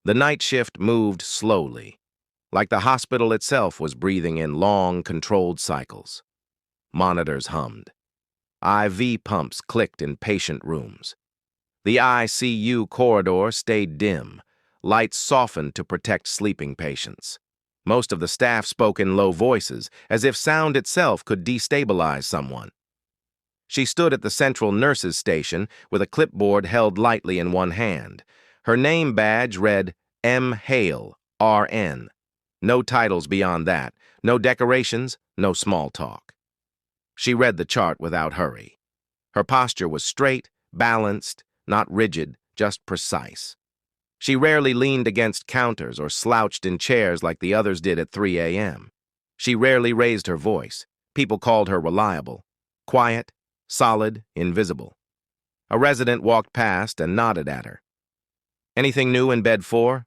The night shift moved slowly, like the hospital itself was breathing in long, controlled cycles. Monitors hummed. IV pumps clicked in patient rooms. The ICU corridor stayed dim. Lights softened to protect sleeping patients. Most of the staff spoke in low voices, as if sound itself could destabilize someone. She stood at the central nurses' station with a clipboard held lightly in one hand. Her name badge read M. Hale, RN. No titles beyond that, no decorations, no small talk. She read the chart without hurry. Her posture was straight, balanced, not rigid, just precise. She rarely leaned against counters or slouched in chairs like the others did at 3 a.m. She rarely raised her voice. People called her reliable. Quiet, solid, invisible. A resident walked past and nodded at her. Anything new in bed 4?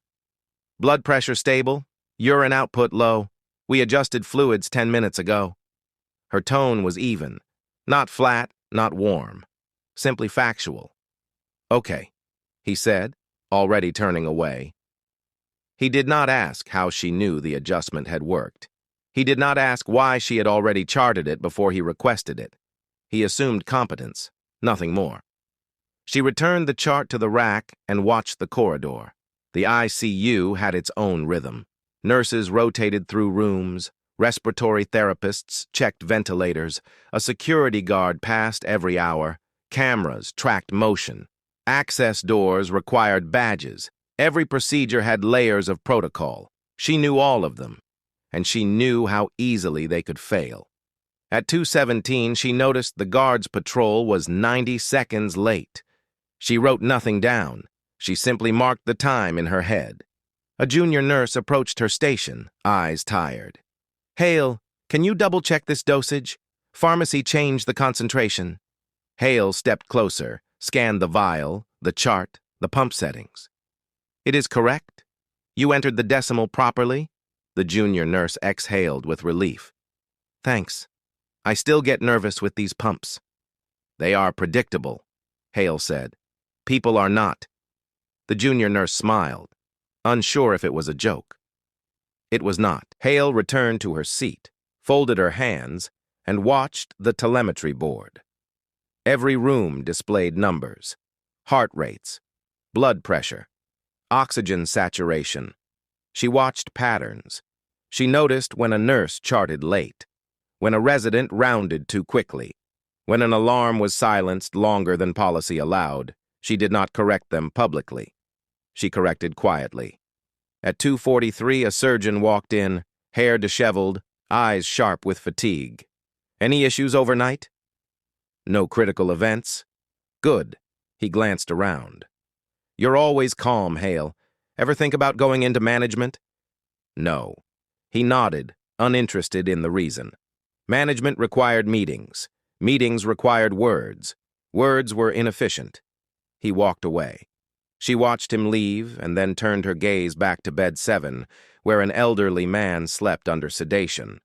Blood pressure stable? Urine output low? We adjusted fluids 10 minutes ago. Her tone was even. Not flat, not warm. Simply factual. Okay, he said, already turning away. He did not ask how she knew the adjustment had worked. He did not ask why she had already charted it before he requested it. He assumed competence, nothing more. She returned the chart to the rack and watched the corridor. The ICU had its own rhythm. Nurses rotated through rooms. Respiratory therapists checked ventilators. A security guard passed every hour. Cameras tracked motion. Access doors required badges. Every procedure had layers of protocol. She knew all of them, and she knew how easily they could fail. At 2:17, she noticed the guard's patrol was 90 seconds late. She wrote nothing down. She simply marked the time in her head. A junior nurse approached her station, eyes tired. Hale, can you double-check this dosage? Pharmacy changed the concentration. Hale stepped closer, scanned the vial, the chart, the pump settings. It is correct? You entered the decimal properly? The junior nurse exhaled with relief. Thanks. I still get nervous with these pumps. They are predictable, Hale said. People are not. The junior nurse smiled, unsure if it was a joke. It was not. Hale returned to her seat, folded her hands, and watched the telemetry board. Every room displayed numbers, heart rates, blood pressure, oxygen saturation. She watched patterns. She noticed when a nurse charted late, when a resident rounded too quickly, when an alarm was silenced longer than policy allowed. She did not correct them publicly. She corrected quietly. At 2:43, a surgeon walked in, hair disheveled, eyes sharp with fatigue. Any issues overnight? No critical events? Good. He glanced around. You're always calm, Hale. Ever think about going into management? No. He nodded, uninterested in the reason. Management required meetings. Meetings required words. Words were inefficient. He walked away. She watched him leave and then turned her gaze back to bed 7, where an elderly man slept under sedation.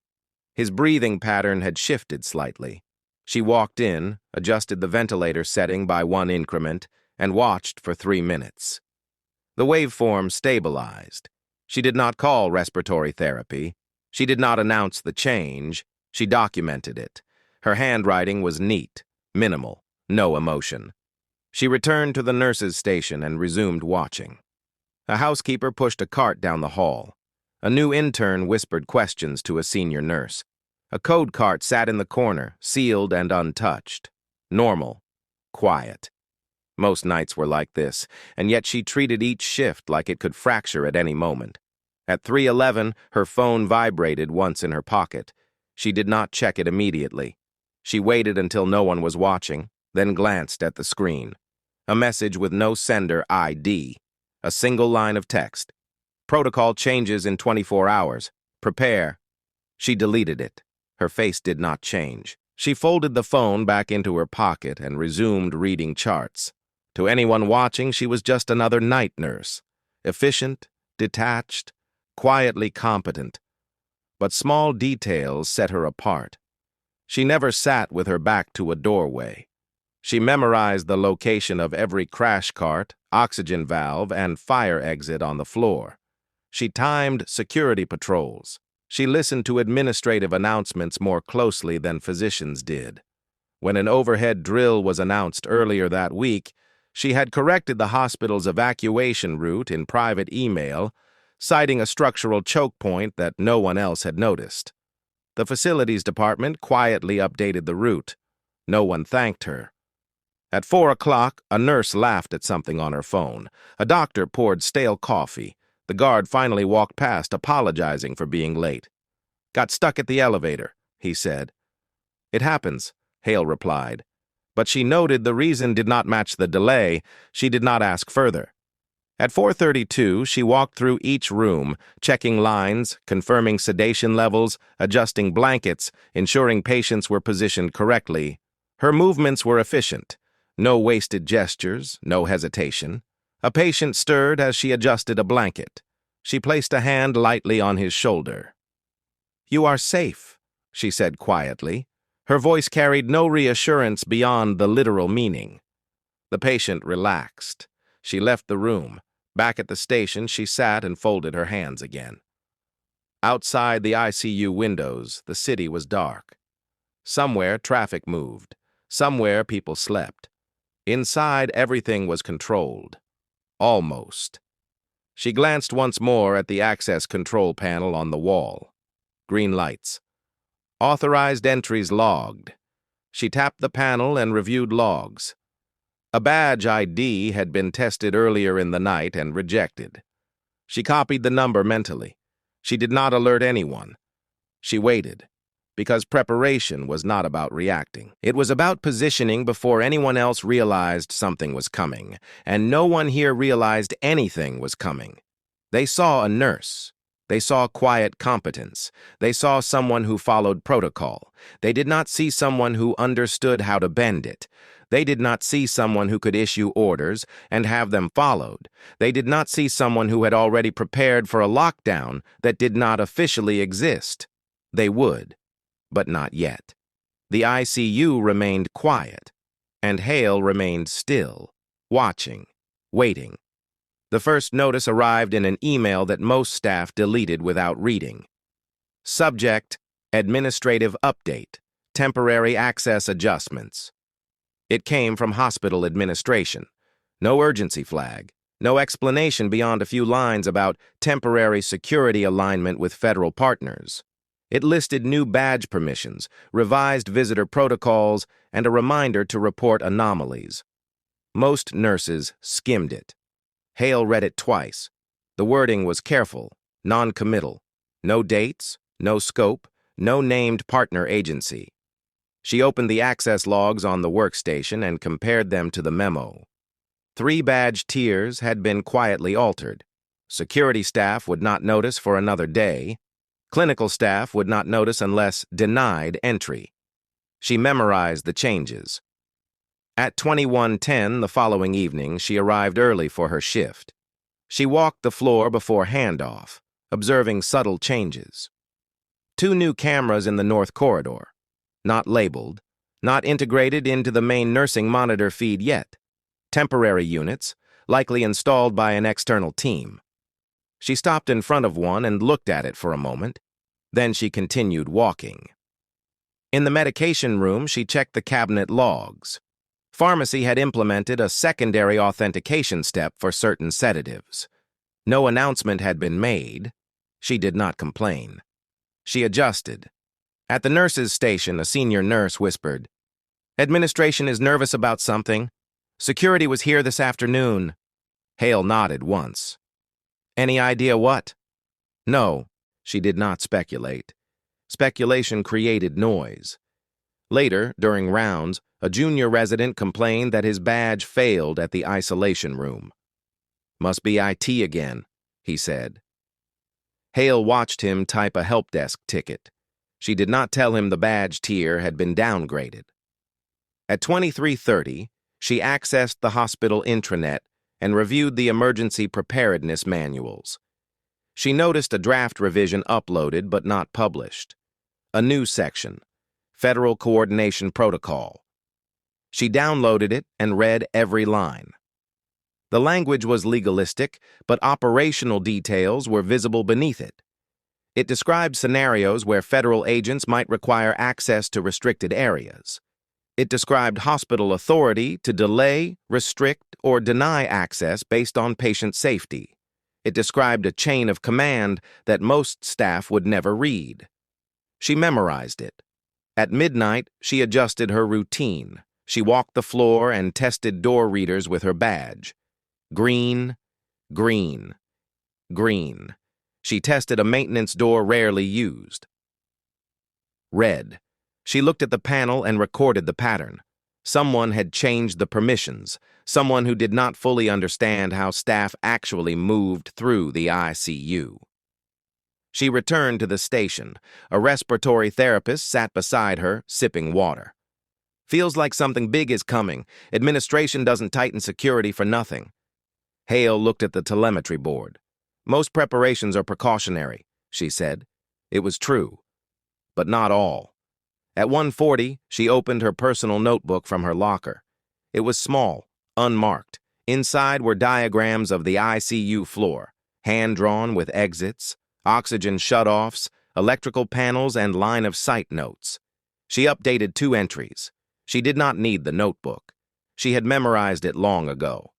His breathing pattern had shifted slightly. She walked in, adjusted the ventilator setting by 1 increment, and watched for 3 minutes. The waveform stabilized. She did not call respiratory therapy. She did not announce the change. She documented it. Her handwriting was neat, minimal, no emotion. She returned to the nurse's station and resumed watching. A housekeeper pushed a cart down the hall. A new intern whispered questions to a senior nurse. A code cart sat in the corner, sealed and untouched. Normal. Quiet. Most nights were like this, and yet she treated each shift like it could fracture at any moment. At 3:11, her phone vibrated once in her pocket. She did not check it immediately. She waited until no one was watching, then glanced at the screen. A message with no sender ID. A single line of text. Protocol changes in 24 hours. Prepare. She deleted it. Her face did not change. She folded the phone back into her pocket and resumed reading charts. To anyone watching, she was just another night nurse. Efficient, detached, quietly competent. But small details set her apart. She never sat with her back to a doorway. She memorized the location of every crash cart, oxygen valve, and fire exit on the floor. She timed security patrols. She listened to administrative announcements more closely than physicians did. When an overhead drill was announced earlier that week, she had corrected the hospital's evacuation route in private email, citing a structural choke point that no one else had noticed. The facilities department quietly updated the route. No one thanked her. At 4 o'clock, a nurse laughed at something on her phone. A doctor poured stale coffee. The guard finally walked past, apologizing for being late. "Got stuck at the elevator," he said. "It happens," Hale replied. But she noted the reason did not match the delay. She did not ask further. At 4:32, she walked through each room, checking lines, confirming sedation levels, adjusting blankets, ensuring patients were positioned correctly. Her movements were efficient. No wasted gestures, no hesitation. A patient stirred as she adjusted a blanket. She placed a hand lightly on his shoulder. "You are safe," she said quietly. Her voice carried no reassurance beyond the literal meaning. The patient relaxed. She left the room. Back at the station, she sat and folded her hands again. Outside the ICU windows, the city was dark. Somewhere, traffic moved. Somewhere, people slept. Inside, everything was controlled. Almost. She glanced once more at the access control panel on the wall. Green lights. Authorized entries logged. She tapped the panel and reviewed logs. A badge ID had been tested earlier in the night and rejected. She copied the number mentally. She did not alert anyone. She waited, because preparation was not about reacting. It was about positioning before anyone else realized something was coming, and no one here realized anything was coming. They saw a nurse. They saw quiet competence. They saw someone who followed protocol. They did not see someone who understood how to bend it. They did not see someone who could issue orders and have them followed. They did not see someone who had already prepared for a lockdown that did not officially exist. They would, but not yet. The ICU remained quiet, and Hale remained still, watching, waiting. The first notice arrived in an email that most staff deleted without reading. Subject: Administrative Update, Temporary Access Adjustments. It came from hospital administration. No urgency flag, no explanation beyond a few lines about temporary security alignment with federal partners. It listed new badge permissions, revised visitor protocols, and a reminder to report anomalies. Most nurses skimmed it. Hale read it twice. The wording was careful, non-committal. No dates, no scope, no named partner agency. She opened the access logs on the workstation and compared them to the memo. 3 badge tiers had been quietly altered. Security staff would not notice for another day. Clinical staff would not notice unless denied entry. She memorized the changes. At 21:10 the following evening, she arrived early for her shift. She walked the floor before handoff, observing subtle changes. 2 new cameras in the north corridor. Not labeled, not integrated into the main nursing monitor feed yet. Temporary units, likely installed by an external team. She stopped in front of one and looked at it for a moment. Then she continued walking. In the medication room, she checked the cabinet logs. Pharmacy had implemented a secondary authentication step for certain sedatives. No announcement had been made. She did not complain. She adjusted. At the nurse's station, a senior nurse whispered, "Administration is nervous about something. Security was here this afternoon." Hale nodded once. "Any idea what?" No, she did not speculate. Speculation created noise. Later, during rounds, a junior resident complained that his badge failed at the isolation room. "Must be IT again," he said. Hale watched him type a help desk ticket. She did not tell him the badge tier had been downgraded. At 23:30, she accessed the hospital intranet and reviewed the emergency preparedness manuals. She noticed a draft revision uploaded but not published. A new section, Federal Coordination Protocol. She downloaded it and read every line. The language was legalistic, but operational details were visible beneath it. It described scenarios where federal agents might require access to restricted areas. It described hospital authority to delay, restrict, or deny access based on patient safety. It described a chain of command that most staff would never read. She memorized it. At midnight, she adjusted her routine. She walked the floor and tested door readers with her badge. Green, green, green. She tested a maintenance door rarely used. Red. She looked at the panel and recorded the pattern. Someone had changed the permissions. Someone who did not fully understand how staff actually moved through the ICU. She returned to the station. A respiratory therapist sat beside her, sipping water. Feels like something big is coming. Administration doesn't tighten security for nothing. Hale looked at the telemetry board. Most preparations are precautionary, she said. It was true, but not all. At 1:40, she opened her personal notebook from her locker. It was small, unmarked. Inside were diagrams of the ICU floor, hand-drawn with exits, oxygen shutoffs, electrical panels, and line-of-sight notes. She updated 2 entries. She did not need the notebook. She had memorized it long ago.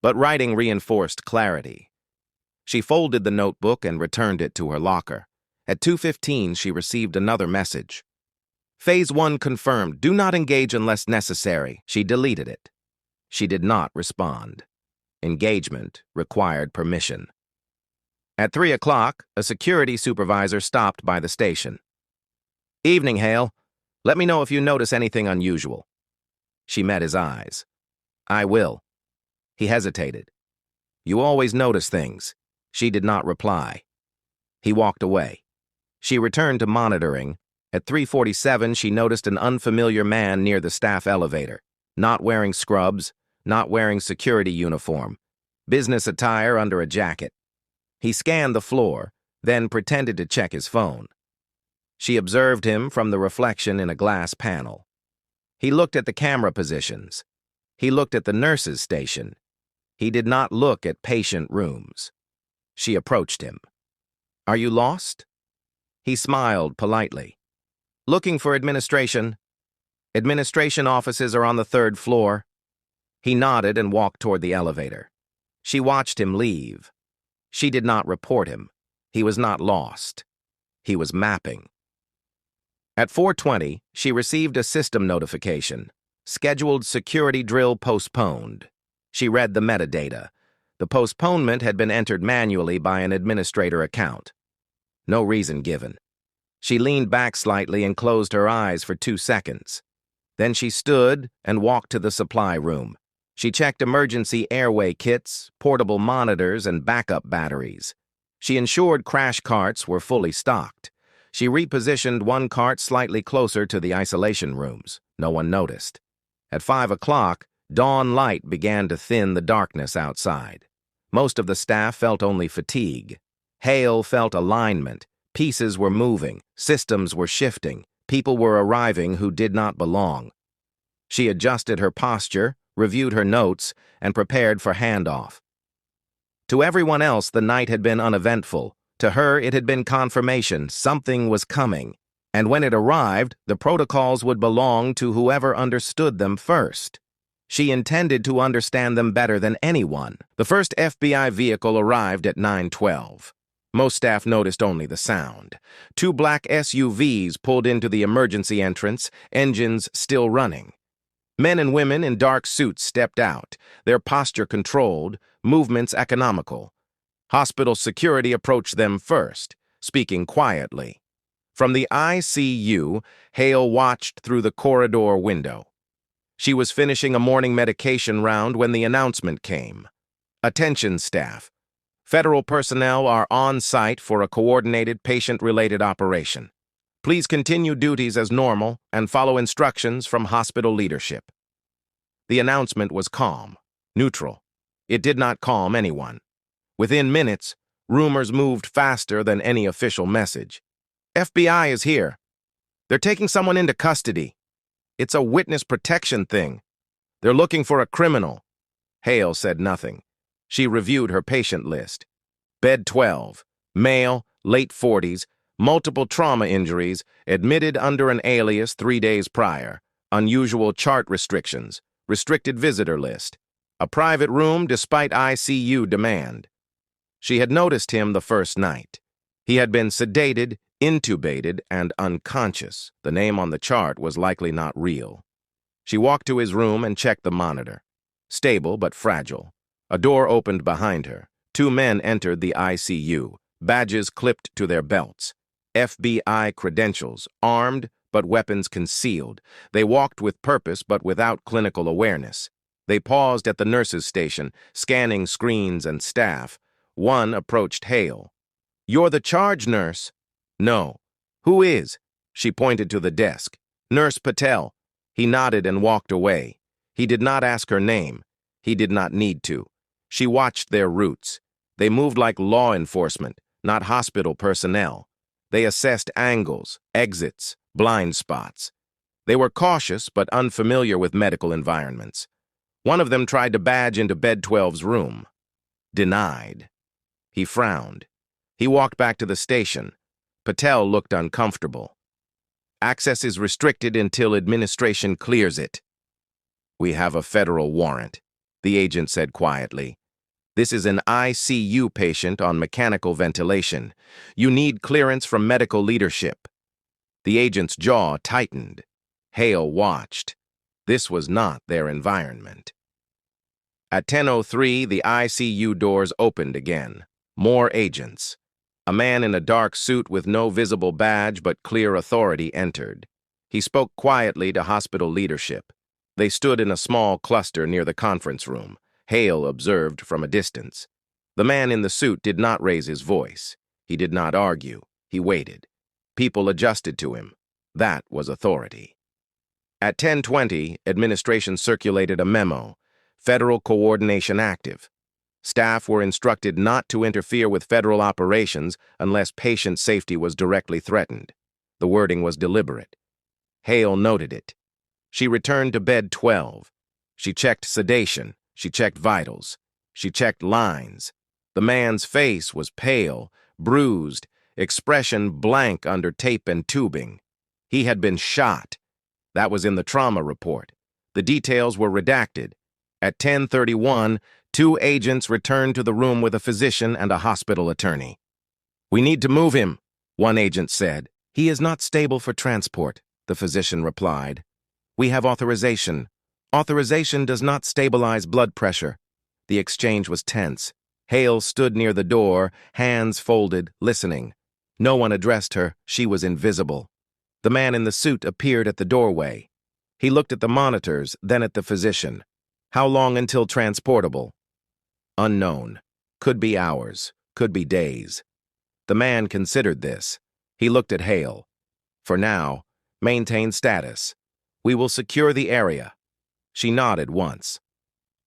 But writing reinforced clarity. She folded the notebook and returned it to her locker. At 2:15, she received another message. Phase 1 confirmed. Do not engage unless necessary. She deleted it. She did not respond. Engagement required permission. At 3 o'clock, a security supervisor stopped by the station. Evening, Hale. Let me know if you notice anything unusual. She met his eyes. I will. He hesitated. You always notice things. She did not reply. He walked away. She returned to monitoring. At 3:47, she noticed an unfamiliar man near the staff elevator, not wearing scrubs, not wearing security uniform, business attire under a jacket. He scanned the floor, then pretended to check his phone. She observed him from the reflection in a glass panel. He looked at the camera positions. He looked at the nurse's station. He did not look at patient rooms. She approached him. Are you lost? He smiled politely. Looking for administration. Administration offices are on the 3rd floor. He nodded and walked toward the elevator. She watched him leave. She did not report him. He was not lost. He was mapping. At 4:20, she received a system notification. Scheduled security drill postponed. She read the metadata. The postponement had been entered manually by an administrator account. No reason given. She leaned back slightly and closed her eyes for 2 seconds. Then she stood and walked to the supply room. She checked emergency airway kits, portable monitors, and backup batteries. She ensured crash carts were fully stocked. She repositioned one cart slightly closer to the isolation rooms. No one noticed. At 5 o'clock, dawn light began to thin the darkness outside. Most of the staff felt only fatigue. Hale felt alignment. Pieces were moving. Systems were shifting. People were arriving who did not belong. She adjusted her posture, reviewed her notes, and prepared for handoff. To everyone else, the night had been uneventful. To her, it had been confirmation. Something was coming. And when it arrived, the protocols would belong to whoever understood them first. She intended to understand them better than anyone. The first FBI vehicle arrived at 9:12. Most staff noticed only the sound. 2 black SUVs pulled into the emergency entrance, engines still running. Men and women in dark suits stepped out, their posture controlled, movements economical. Hospital security approached them first, speaking quietly. From the ICU, Hale watched through the corridor window. She was finishing a morning medication round when the announcement came. Attention staff. Federal personnel are on site for a coordinated patient-related operation. Please continue duties as normal and follow instructions from hospital leadership. The announcement was calm, neutral. It did not calm anyone. Within minutes, rumors moved faster than any official message. FBI is here. They're taking someone into custody. It's a witness protection thing. They're looking for a criminal. Hale said nothing. She reviewed her patient list. Bed 12, male, late 40s, multiple trauma injuries, admitted under an alias 3 days prior, unusual chart restrictions, restricted visitor list, a private room despite ICU demand. She had noticed him the first night. He had been sedated, intubated, and unconscious. The name on the chart was likely not real. She walked to his room and checked the monitor. Stable but fragile. A door opened behind her. 2 men entered the ICU, badges clipped to their belts. FBI credentials, armed but weapons concealed. They walked with purpose but without clinical awareness. They paused at the nurse's station, scanning screens and staff. One approached Hale. "You're the charge nurse?" "No." "Who is?" She pointed to the desk. "Nurse Patel." He nodded and walked away. He did not ask her name. He did not need to. She watched their routes. They moved like law enforcement, not hospital personnel. They assessed angles, exits, blind spots. They were cautious but unfamiliar with medical environments. One of them tried to badge into Bed 12's room. Denied. He frowned. He walked back to the station. Patel looked uncomfortable. "Access is restricted until administration clears it." "We have a federal warrant," the agent said quietly. "This is an ICU patient on mechanical ventilation. You need clearance from medical leadership." The agent's jaw tightened. Hale watched. This was not their environment. At 10:03, the ICU doors opened again. More agents. A man in a dark suit with no visible badge but clear authority entered. He spoke quietly to hospital leadership. They stood in a small cluster near the conference room. Hale observed from a distance. The man in the suit did not raise his voice. He did not argue. He waited. People adjusted to him. That was authority. At 10:20, administration circulated a memo. Federal coordination active. Staff were instructed not to interfere with federal operations unless patient safety was directly threatened. The wording was deliberate. Hale noted it. She returned to Bed 12. She checked sedation. She checked vitals. She checked lines. The man's face was pale, bruised, expression blank under tape and tubing. He had been shot. That was in the trauma report. The details were redacted. At 10:31, 2 agents returned to the room with a physician and a hospital attorney. "We need to move him," one agent said. "He is not stable for transport," the physician replied. "We have authorization. Authorization does not stabilize blood pressure." The exchange was tense. Hale stood near the door, hands folded, listening. No one addressed her. She was invisible. The man in the suit appeared at the doorway. He looked at the monitors, then at the physician. "How long until transportable?" "Unknown. Could be hours. Could be days." The man considered this. He looked at Hale. "For now, maintain status. We will secure the area." She nodded once.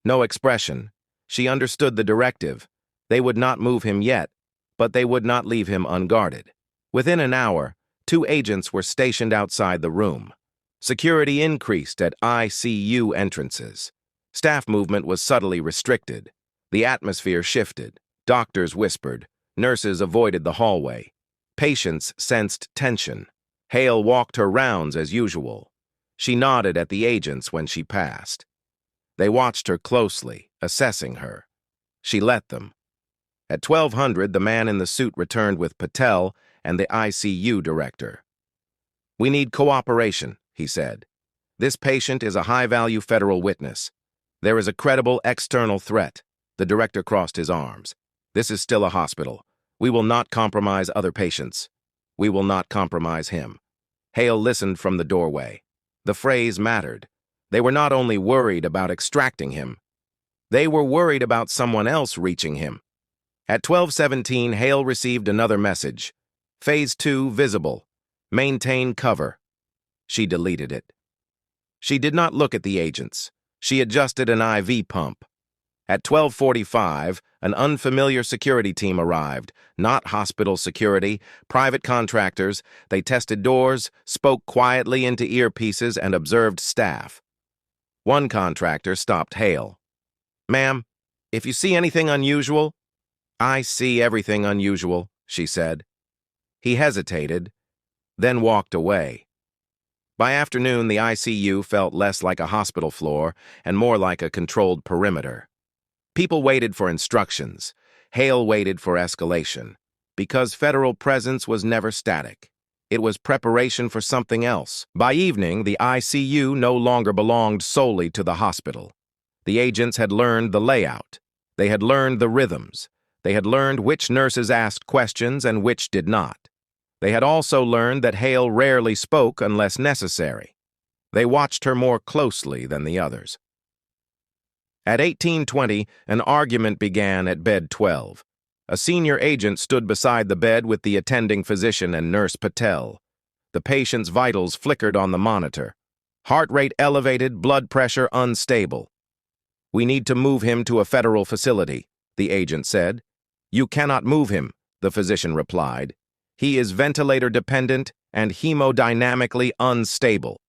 No expression. She understood the directive. They would not move him yet, but they would not leave him unguarded. Within an hour, 2 agents were stationed outside the room. Security increased at ICU entrances. Staff movement was subtly restricted. The atmosphere shifted. Doctors whispered. Nurses avoided the hallway. Patients sensed tension. Hale walked her rounds as usual. She nodded at the agents when she passed. They watched her closely, assessing her. She let them. At 1200, the man in the suit returned with Patel and the ICU director. "We need cooperation," he said. "This patient is a high-value federal witness. There is a credible external threat." The director crossed his arms. "This is still a hospital. We will not compromise other patients. We will not compromise him." Hale listened from the doorway. The phrase mattered. They were not only worried about extracting him. They were worried about someone else reaching him. At 12:17, Hale received another message. "Phase 2 visible. Maintain cover." She deleted it. She did not look at the agents. She adjusted an IV pump. At 12:45, an unfamiliar security team arrived. Not hospital security, private contractors. They tested doors, spoke quietly into earpieces, and observed staff. One contractor stopped Hale. "Ma'am, if you see anything unusual—" "I see everything unusual," she said. He hesitated, then walked away. By afternoon, the ICU felt less like a hospital floor and more like a controlled perimeter. People waited for instructions. Hale waited for escalation. Because federal presence was never static. It was preparation for something else. By evening, the ICU no longer belonged solely to the hospital. The agents had learned the layout. They had learned the rhythms. They had learned which nurses asked questions and which did not. They had also learned that Hale rarely spoke unless necessary. They watched her more closely than the others. At 18:20, an argument began at bed 12. A senior agent stood beside the bed with the attending physician and Nurse Patel. The patient's vitals flickered on the monitor. Heart rate elevated, blood pressure unstable. "We need to move him to a federal facility," the agent said. "You cannot move him," the physician replied. "He is ventilator-dependent and hemodynamically unstable."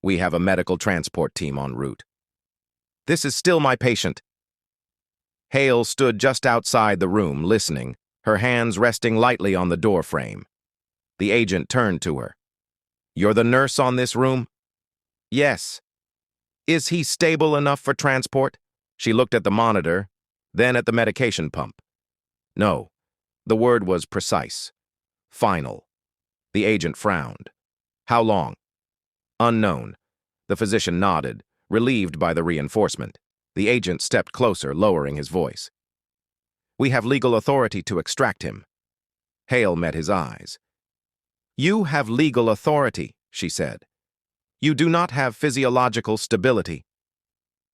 "We have a medical transport team en route." "This is still my patient." Hale stood just outside the room, listening, her hands resting lightly on the door frame. The agent turned to her. "You're the nurse on this room?" "Yes." "Is he stable enough for transport?" She looked at the monitor, then at the medication pump. "No." The word was precise. "Final." The agent frowned. "How long?" "Unknown." The physician nodded, relieved by the reinforcement. The agent stepped closer, lowering his voice. "We have legal authority to extract him." Hale met his eyes. "You have legal authority," she said. "You do not have physiological stability."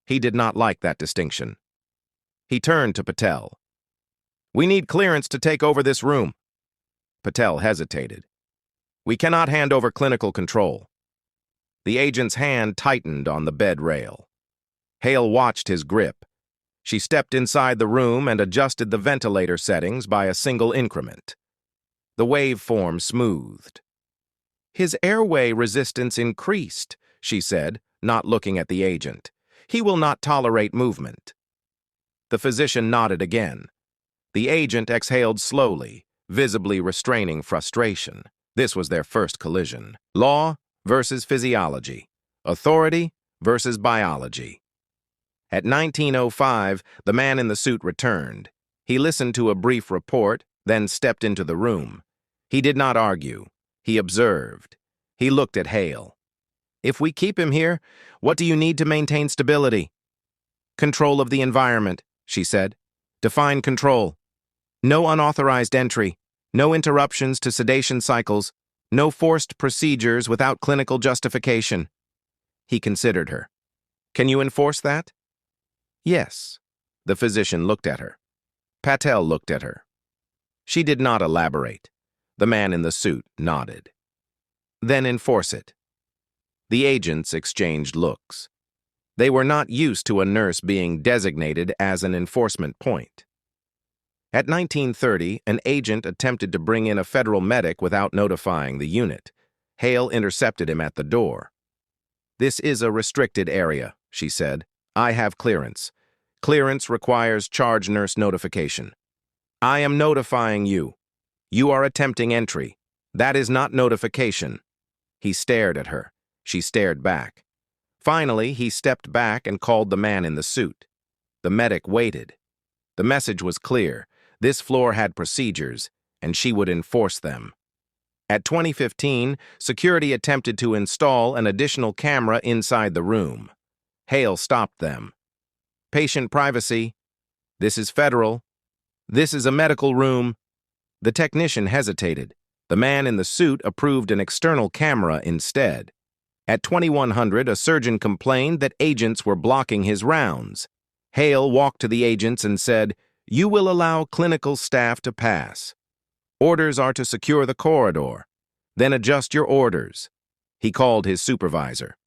He did not like that distinction. He turned to Patel. "We need clearance to take over this room." Patel hesitated. "We cannot hand over clinical control." The agent's hand tightened on the bed rail. Hale watched his grip. She stepped inside the room and adjusted the ventilator settings by a single increment. The waveform smoothed. "His airway resistance increased," she said, not looking at the agent. "He will not tolerate movement." The physician nodded again. The agent exhaled slowly, visibly restraining frustration. This was their first collision. Law versus physiology. Authority versus biology. At 19:05, the man in the suit returned. He listened to a brief report, then stepped into the room. He did not argue. He observed. He looked at Hale. "If we keep him here, what do you need to maintain stability?" "Control of the environment," she said. "Define control. No unauthorized entry. No interruptions to sedation cycles. No forced procedures without clinical justification." He considered her. "Can you enforce that?" "Yes." The physician looked at her. Patel looked at her. She did not elaborate. The man in the suit nodded. "Then enforce it." The agents exchanged looks. They were not used to a nurse being designated as an enforcement point. At 19:30, an agent attempted to bring in a federal medic without notifying the unit. Hale intercepted him at the door. "This is a restricted area," she said. "I have clearance. Clearance requires charge nurse notification. I am notifying you. You are attempting entry. That is not notification." He stared at her. She stared back. Finally, he stepped back and called the man in the suit. The medic waited. The message was clear. This floor had procedures, and she would enforce them. At 20:15, security attempted to install an additional camera inside the room. Hale stopped them. "Patient privacy. This is federal. This is a medical room." The technician hesitated. The man in the suit approved an external camera instead. At 2100, a surgeon complained that agents were blocking his rounds. Hale walked to the agents and said, "You will allow clinical staff to pass. Orders are to secure the corridor. Then adjust your orders." He called his supervisor.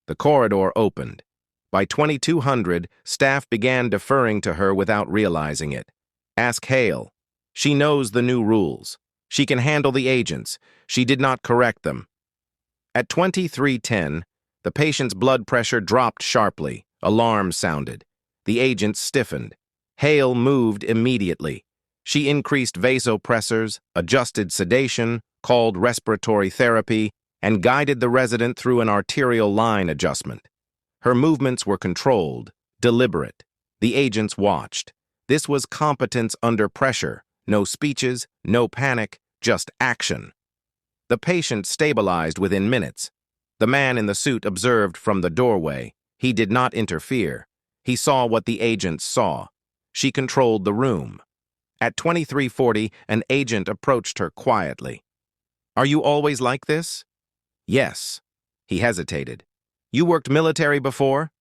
The corridor opened. By 2200, staff began deferring to her without realizing it. Ask Hale. She knows the new rules. She can handle the agents. She did not correct them. At 2310, The patient's blood pressure dropped sharply. Alarm sounded. The agent stiffened. Hale moved immediately. She increased vasopressors, adjusted sedation, called respiratory therapy, and guided the resident through an arterial line adjustment. Her movements were controlled, deliberate. The agents watched. This was competence under pressure. No speeches, no panic, just action. The patient stabilized within minutes. The man in the suit observed from the doorway. He did not interfere. He saw what the agents saw. She controlled the room. At 23:40, an agent approached her quietly. "Are you always like this?" "Yes." He hesitated. "You worked military before?"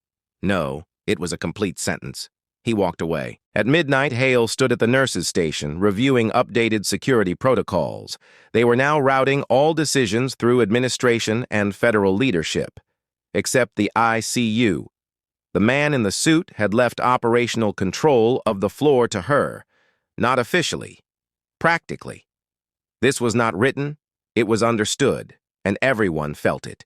"No." It was a complete sentence. He walked away. At midnight, Hale stood at the nurses' station, reviewing updated security protocols. They were now routing all decisions through administration and federal leadership, except the ICU. The man in the suit had left operational control of the floor to her, not officially, practically. This was not written, it was understood, and everyone felt it.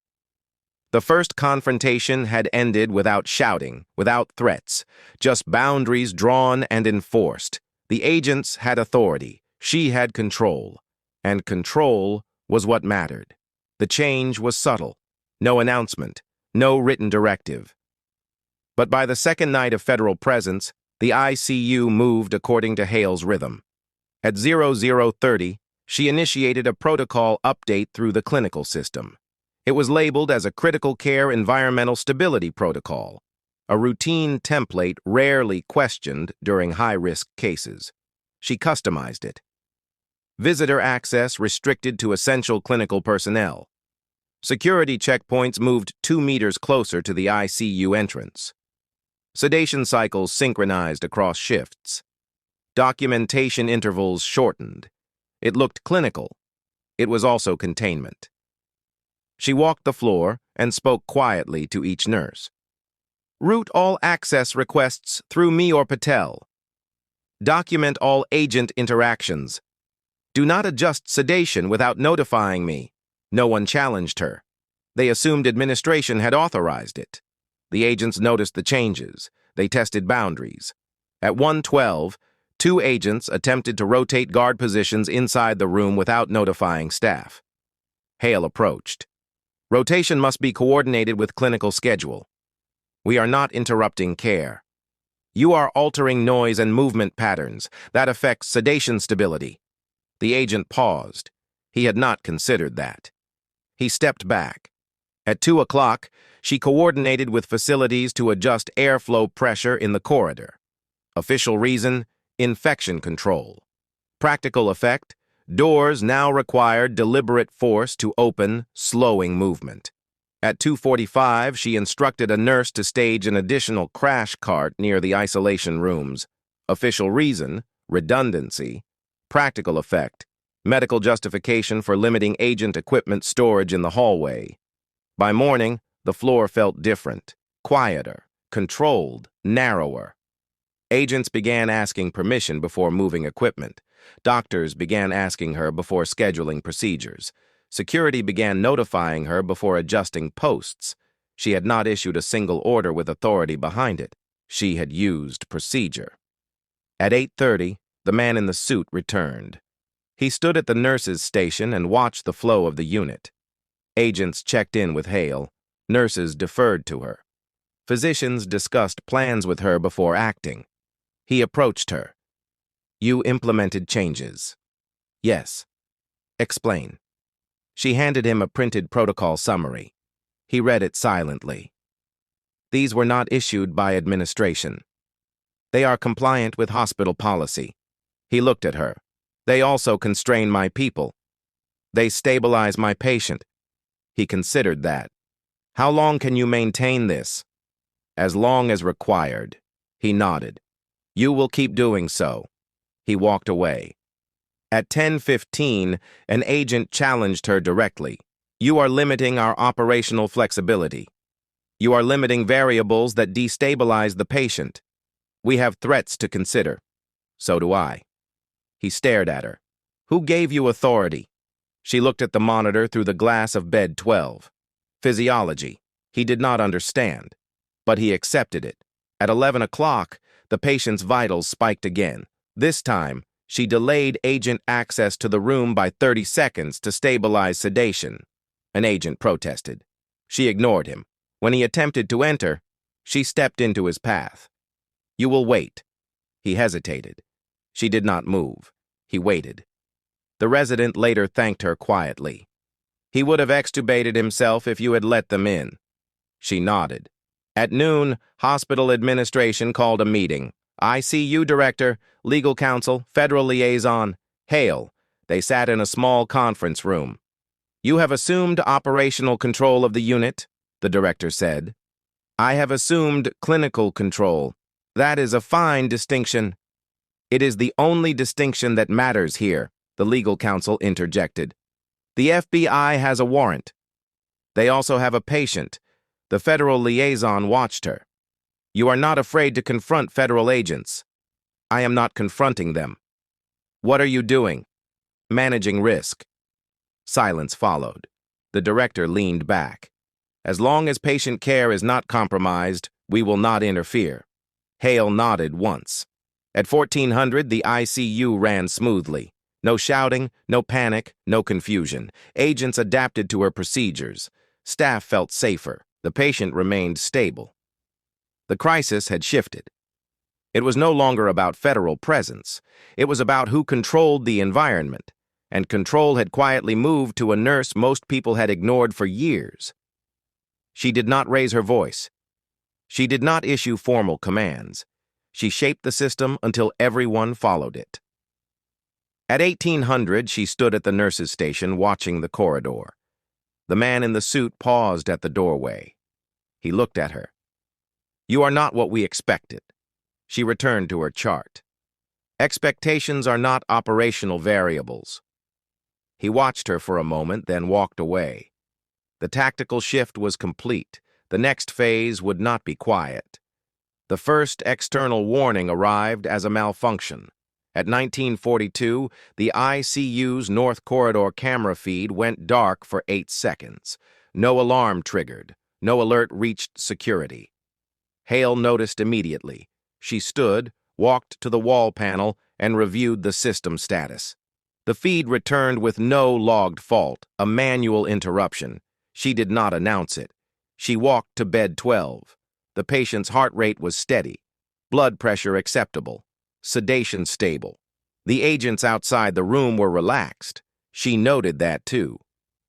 The first confrontation had ended without shouting, without threats, just boundaries drawn and enforced. The agents had authority, she had control, and control was what mattered. The change was subtle, no announcement, no written directive. But by the second night of federal presence, the ICU moved according to Hale's rhythm. At 00:30, she initiated a protocol update through the clinical system. It was labeled as a Critical Care Environmental Stability Protocol, a routine template rarely questioned during high-risk cases. She customized it. Visitor access restricted to essential clinical personnel. Security checkpoints moved 2 meters closer to the ICU entrance. Sedation cycles synchronized across shifts. Documentation intervals shortened. It looked clinical. It was also containment. She walked the floor and spoke quietly to each nurse. "Route all access requests through me or Patel. Document all agent interactions. Do not adjust sedation without notifying me." No one challenged her. They assumed administration had authorized it. The agents noticed the changes. They tested boundaries. At 1:12, 2 agents attempted to rotate guard positions inside the room without notifying staff. Hale approached. "Rotation must be coordinated with clinical schedule. We are not interrupting care. You are altering noise and movement patterns. That affects sedation stability." The agent paused. He had not considered that. He stepped back. At 2 o'clock, she coordinated with facilities to adjust airflow pressure in the corridor. Official reason: infection control. Practical effect: doors now required deliberate force to open, slowing movement. At 2:45, she instructed a nurse to stage an additional crash cart near the isolation rooms. Official reason: redundancy. Practical effect: medical justification for limiting agent equipment storage in the hallway. By morning, the floor felt different, quieter, controlled, narrower. Agents began asking permission before moving equipment. Doctors began asking her before scheduling procedures. Security began notifying her before adjusting posts. She had not issued a single order with authority behind it. She had used procedure. At 8:30, the man in the suit returned. He stood at the nurses' station and watched the flow of the unit. Agents checked in with Hale. Nurses deferred to her. Physicians discussed plans with her before acting. He approached her. "You implemented changes." "Yes." "Explain." She handed him a printed protocol summary. He read it silently. "These were not issued by administration. They are compliant with hospital policy." He looked at her. "They also constrain my people. They stabilize my patient." He considered that. "How long can you maintain this?" "As long as required." He nodded. "You will keep doing so." He walked away. At 10:15, an agent challenged her directly. "You are limiting our operational flexibility. You are limiting variables that destabilize the patient. We have threats to consider." "So do I." He stared at her. "Who gave you authority?" She looked at the monitor through the glass of bed 12. "Physiology." He did not understand, but he accepted it. At 11 o'clock, the patient's vitals spiked again. This time, she delayed agent access to the room by 30 seconds to stabilize sedation. An agent protested. She ignored him. When he attempted to enter, she stepped into his path. "You will wait." He hesitated. She did not move. He waited. The resident later thanked her quietly. "He would have extubated himself if you had let them in." She nodded. At noon, hospital administration called a meeting. ICU director, legal counsel, federal liaison, Hale. They sat in a small conference room. "You have assumed operational control of the unit," the director said. "I have assumed clinical control. That is a fine distinction." "It is the only distinction that matters here," the legal counsel interjected. "The FBI has a warrant. They also have a patient." The federal liaison watched her. "You are not afraid to confront federal agents." "I am not confronting them." "What are you doing?" "Managing risk." Silence followed. The director leaned back. "As long as patient care is not compromised, we will not interfere." Hale nodded once. At 1400, the ICU ran smoothly. No shouting, no panic, no confusion. Agents adapted to her procedures. Staff felt safer. The patient remained stable. The crisis had shifted. It was no longer about federal presence. It was about who controlled the environment, and control had quietly moved to a nurse most people had ignored for years. She did not raise her voice. She did not issue formal commands. She shaped the system until everyone followed it. At 1800, she stood at the nurse's station watching the corridor. The man in the suit paused at the doorway. He looked at her. "You are not what we expected." She returned to her chart. "Expectations are not operational variables." He watched her for a moment, then walked away. The tactical shift was complete. The next phase would not be quiet. The first external warning arrived as a malfunction. At 1942, the ICU's North Corridor camera feed went dark for 8 seconds. No alarm triggered. No alert reached security. Hale noticed immediately. She stood, walked to the wall panel, and reviewed the system status. The feed returned with no logged fault, a manual interruption. She did not announce it. She walked to bed 12. The patient's heart rate was steady. Blood pressure acceptable. Sedation stable. The agents outside the room were relaxed. She noted that too.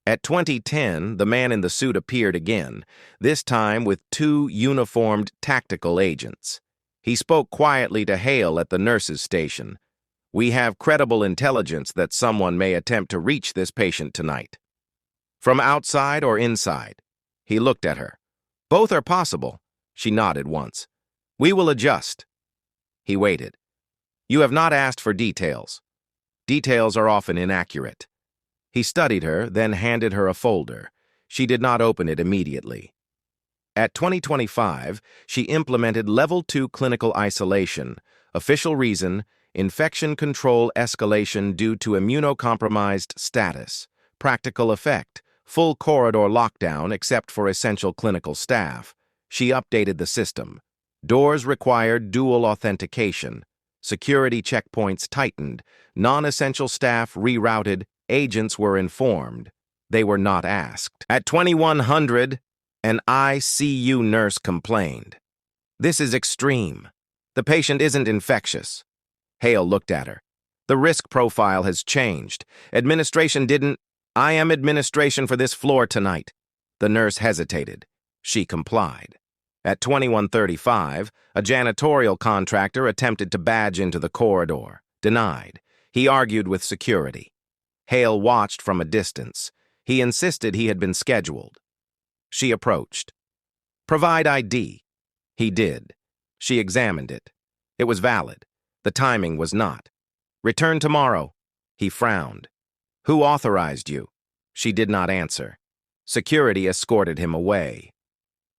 At 2010, the man in the suit appeared again, this time with 2 uniformed tactical agents. He spoke quietly to Hale at the nurse's station. "We have credible intelligence that someone may attempt to reach this patient tonight." "From outside or inside?" He looked at her. "Both are possible." She nodded once. "We will adjust." He waited. "You have not asked for details." "Details are often inaccurate." He studied her, then handed her a folder. She did not open it immediately. At 2025, she implemented Level 2 clinical isolation. Official reason: infection control escalation due to immunocompromised status. Practical effect: full corridor lockdown except for essential clinical staff. She updated the system. Doors required dual authentication. Security checkpoints tightened. Non-essential staff rerouted. Agents were informed. They were not asked. At 2100, an ICU nurse complained. "This is extreme. The patient isn't infectious." Hale looked at her. "The risk profile has changed. Administration didn't—" "I am administration for this floor tonight." The nurse hesitated. She complied. At 2135, a janitorial contractor attempted to badge into the corridor. Denied. He argued with security. Hale watched from a distance. He insisted he had been scheduled. She approached. "Provide ID." He did. She examined it. It was valid. The timing was not. "Return tomorrow." He frowned. "Who authorized you?" She did not answer. Security escorted him away.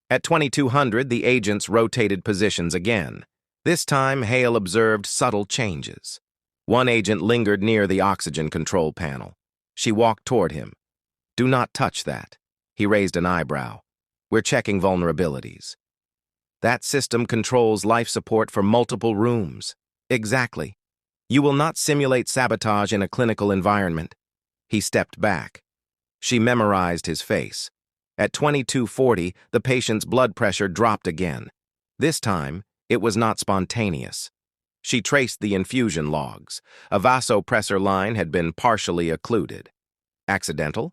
At 2200, the agents rotated positions again. This time, Hale observed subtle changes. One agent lingered near the oxygen control panel. She walked toward him. "Do not touch that." He raised an eyebrow. We're checking vulnerabilities. That system controls life support for multiple rooms. Exactly. You will not simulate sabotage in a clinical environment. He stepped back. She memorized his face. At 2240, the patient's blood pressure dropped again. This time, it was not spontaneous. She traced the infusion logs. A vasopressor line had been partially occluded. Accidental?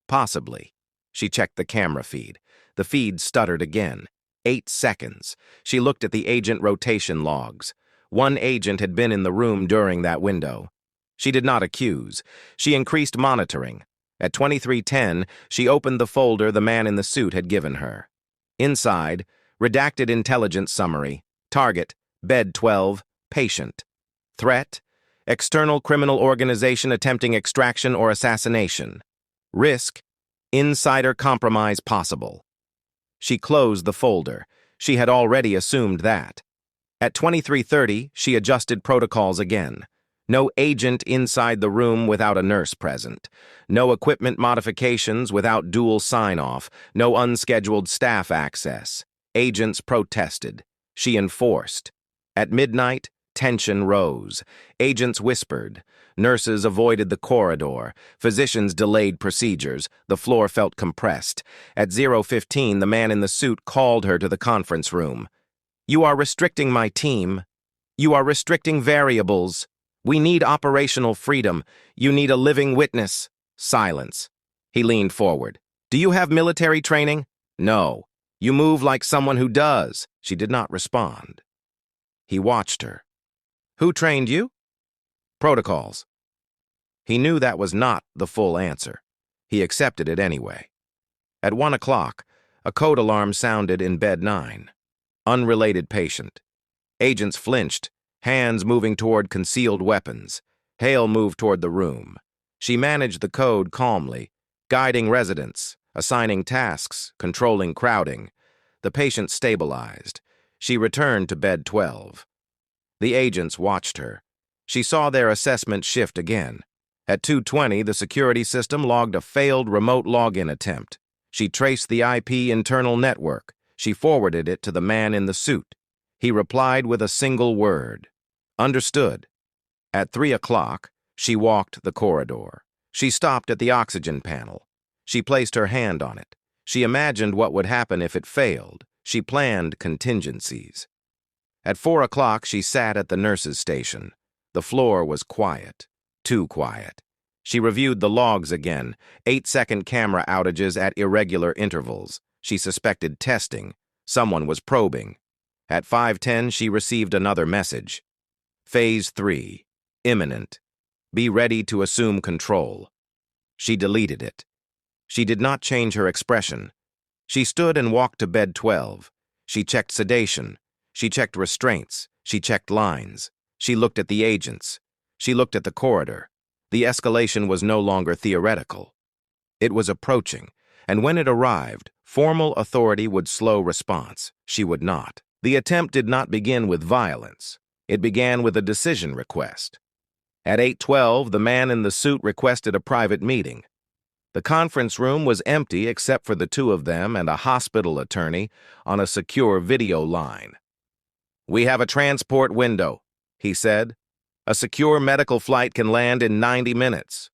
Possibly. She checked the camera feed. The feed stuttered again. 8 seconds. She looked at the agent rotation logs. One agent had been in the room during that window. She did not accuse. She increased monitoring. At 23:10, she opened the folder the man in the suit had given her. Inside, redacted intelligence summary. Target, bed 12, patient. Threat, external criminal organization attempting extraction or assassination. Risk, insider compromise possible. She closed the folder. She had already assumed that. At 23:30, she adjusted protocols again. No agent inside the room without a nurse present. No equipment modifications without dual sign-off. No unscheduled staff access. Agents protested. She enforced. At midnight, tension rose. Agents whispered. Nurses avoided the corridor. Physicians delayed procedures. The floor felt compressed. At 0:15, the man in the suit called her to the conference room. "You are restricting my team. You are restricting variables. We need operational freedom. You need a living witness." Silence. He leaned forward. "Do you have military training?" "No." "You move like someone who does." She did not respond. He watched her. "Who trained you?" "Protocols." He knew that was not the full answer. He accepted it anyway. At 1 o'clock, a code alarm sounded in bed 9. Unrelated patient. Agents flinched, hands moving toward concealed weapons. Hale moved toward the room. She managed the code calmly, guiding residents, assigning tasks, controlling crowding. The patient stabilized. She returned to bed 12. The agents watched her. She saw their assessment shift again. At 2:20, the security system logged a failed remote login attempt. She traced the IP internal network. She forwarded it to the man in the suit. He replied with a single word. Understood. At 3 o'clock, she walked the corridor. She stopped at the oxygen panel. She placed her hand on it. She imagined what would happen if it failed. She planned contingencies. At 4 o'clock, she sat at the nurse's station. The floor was quiet. Too quiet. She reviewed the logs again. 8-second camera outages at irregular intervals. She suspected testing. Someone was probing. At 5:10, she received another message. Phase 3. Imminent. Be ready to assume control. She deleted it. She did not change her expression. She stood and walked to bed 12. She checked sedation. She checked restraints. She checked lines. She looked at the agents. She looked at the corridor. The escalation was no longer theoretical. It was approaching, and when it arrived, formal authority would slow response. She would not. The attempt did not begin with violence. It began with a decision request. At 8:12, the man in the suit requested a private meeting. The conference room was empty except for the two of them and a hospital attorney on a secure video line. "We have a transport window," he said. "A secure medical flight can land in 90 minutes.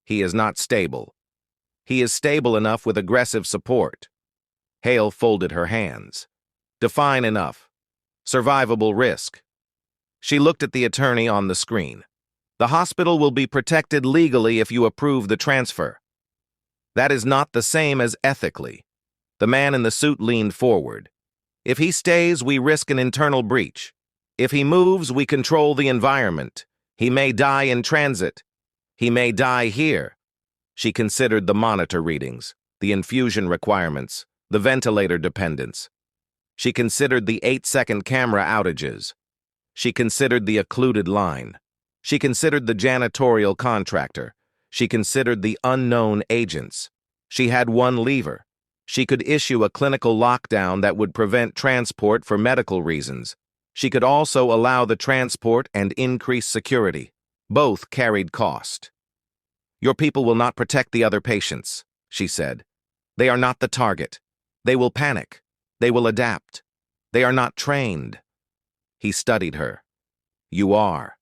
He is not stable. He is stable enough with aggressive support." Hale folded her hands. "Define enough. Survivable risk." She looked at the attorney on the screen. "The hospital will be protected legally if you approve the transfer." "That is not the same as ethically." The man in the suit leaned forward. "If he stays, we risk an internal breach. If he moves, we control the environment. He may die in transit. He may die here." She considered the monitor readings, the infusion requirements, the ventilator dependence. She considered the 8-second camera outages. She considered the occluded line. She considered the janitorial contractor. She considered the unknown agents. She had one lever. She could issue a clinical lockdown that would prevent transport for medical reasons. She could also allow the transport and increase security. Both carried cost. "Your people will not protect the other patients," she said. "They are not the target. They will panic. They will adapt. They are not trained. He studied her. You are.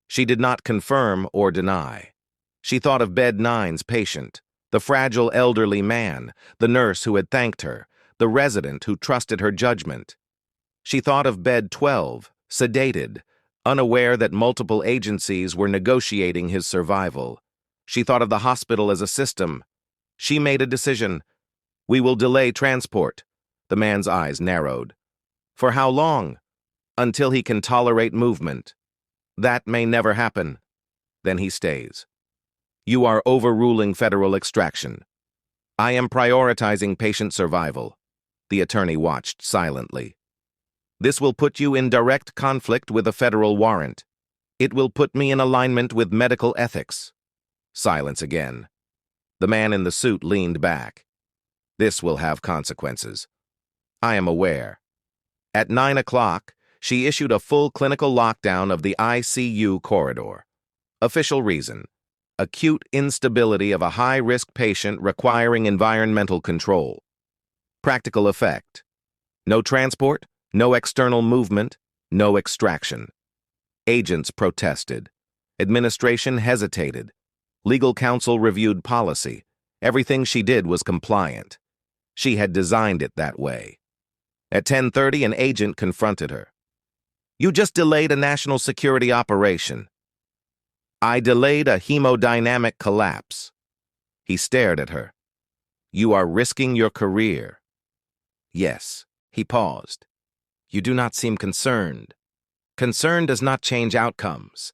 She did not confirm or deny. She thought of bed 9's patient, the fragile elderly man, the nurse who had thanked her, the resident who trusted her judgment. She thought of bed 12, sedated, unaware that multiple agencies were negotiating his survival. She thought of the hospital as a system. She made a decision. We will delay transport. The man's eyes narrowed. For how long? Until he can tolerate movement. That may never happen. Then he stays. You are overruling federal extraction. I am prioritizing patient survival. The attorney watched silently. This will put you in direct conflict with a federal warrant. It will put me in alignment with medical ethics. Silence again. The man in the suit leaned back. This will have consequences. I am aware. At 9 o'clock, she issued a full clinical lockdown of the ICU corridor. Official reason: acute instability of a high-risk patient requiring environmental control. Practical effect: no transport, no external movement, no extraction. Agents protested. Administration hesitated. Legal counsel reviewed policy. Everything she did was compliant. She had designed it that way. At 10:30, an agent confronted her. You just delayed a national security operation. I delayed a hemodynamic collapse. He stared at her. You are risking your career. Yes. He paused. You do not seem concerned. Concern does not change outcomes.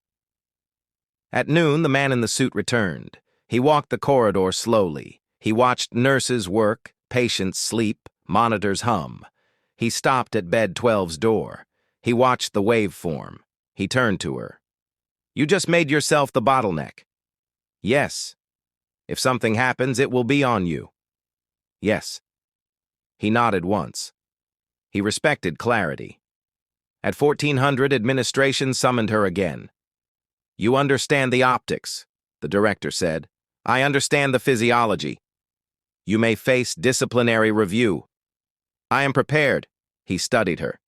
At noon, the man in the suit returned. He walked the corridor slowly. He watched nurses work, patients sleep, monitors hum. He stopped at bed 12's door. He watched the waveform. He turned to her. You just made yourself the bottleneck. Yes. If something happens, it will be on you. Yes. He nodded once. He respected clarity. At 1400, administration summoned her again. You understand the optics, the director said. I understand the physiology. You may face disciplinary review. I am prepared. He studied her.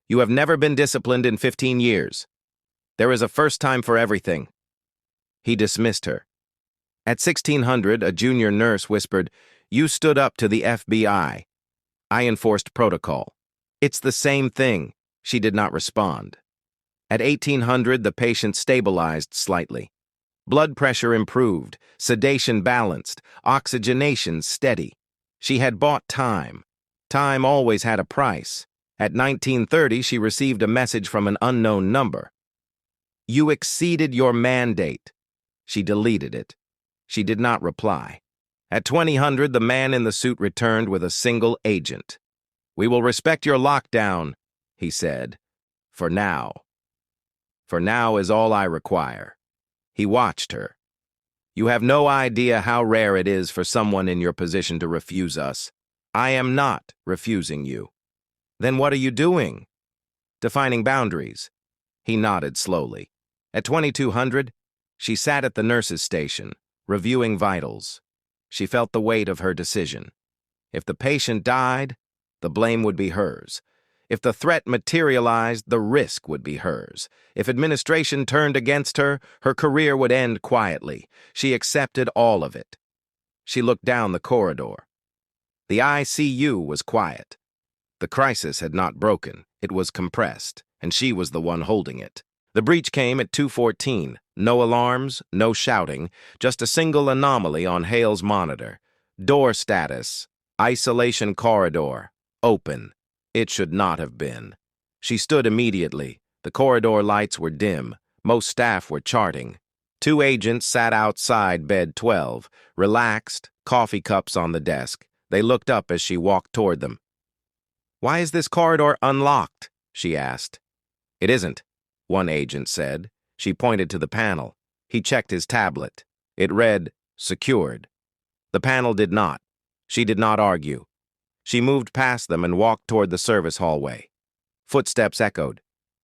You have never been disciplined in 15 years. There is a first time for everything. He dismissed her. At 1600, a junior nurse whispered, You stood up to the FBI. I enforced protocol. It's the same thing. She did not respond. At 1800, the patient stabilized slightly. Blood pressure improved, sedation balanced, oxygenation steady. She had bought time. Time always had a price. At 1930, she received a message from an unknown number. You exceeded your mandate. She deleted it. She did not reply. At 2000, the man in the suit returned with a single agent. We will respect your lockdown, he said. For now. For now is all I require. He watched her. You have no idea how rare it is for someone in your position to refuse us. I am not refusing you. Then what are you doing? Defining boundaries. He nodded slowly. At 2200, she sat at the nurse's station, reviewing vitals. She felt the weight of her decision. If the patient died, the blame would be hers. If the threat materialized, the risk would be hers. If administration turned against her, her career would end quietly. She accepted all of it. She looked down the corridor. The ICU was quiet. The crisis had not broken. It was compressed, and she was the one holding it. The breach came at 2:14. No alarms, no shouting, just a single anomaly on Hale's monitor. Door status, isolation corridor, open. It should not have been. She stood immediately. The corridor lights were dim. Most staff were charting. 2 agents sat outside bed 12, relaxed, coffee cups on the desk. They looked up as she walked toward them. Why is this corridor unlocked? She asked. It isn't, one agent said. She pointed to the panel. He checked his tablet. It read, secured. The panel did not. She did not argue. She moved past them and walked toward the service hallway. Footsteps echoed.